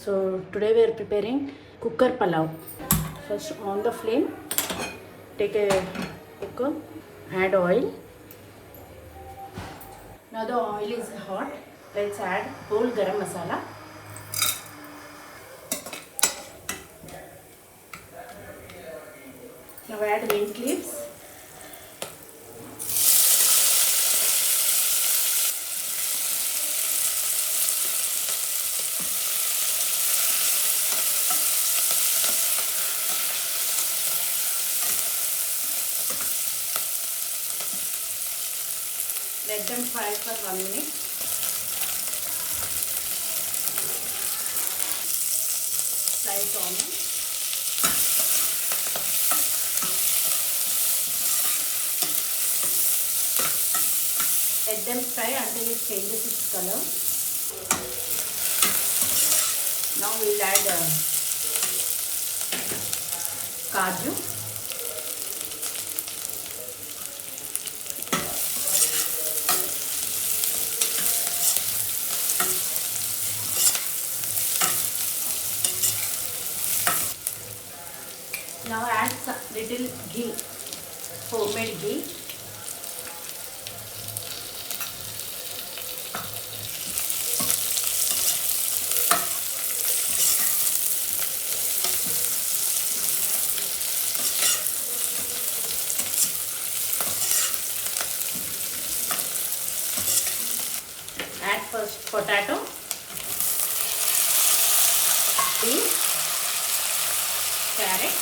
So today we are preparing cooker pulao. First on the flame, take a cooker, add oil. Now the oil is hot. Let's add whole garam masala. Now add mint leaves. Let them fry for 1 minute. Slice onion. Let them fry until it changes its color. Now we'll add kaju. Now add some little ghee, homemade ghee. Add first potato, beans, carrot,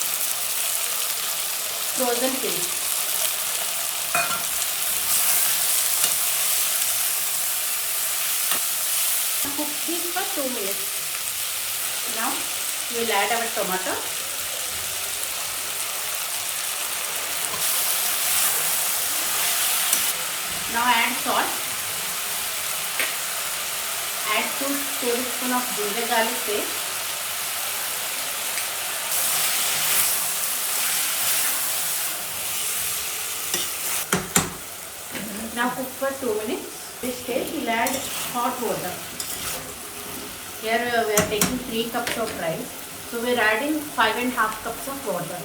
frozen peas. Cook this for 2 minutes. Now we will add our tomato. Now add salt. Add 2 tablespoons of ginger garlic paste. Now cook for 2 minutes. This stage we will add hot water. Here we are taking 3 cups of rice. So we are adding 5.5 cups of water.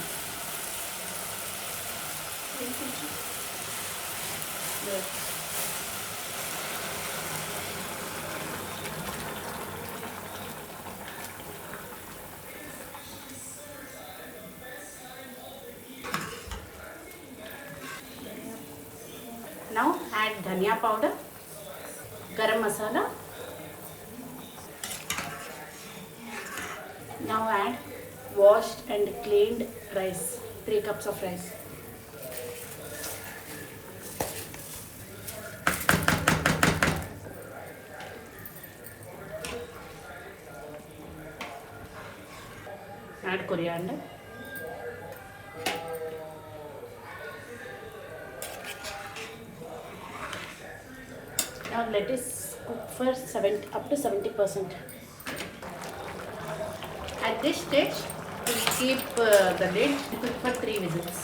Now add dhania powder, garam masala. Now add washed and cleaned rice, 3 cups of rice. Add coriander. Now let us cook for up to 70%. At this stage, we will keep the lid to cook for 3 whistles.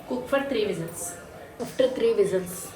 Cook for 3 whistles. After 3 whistles,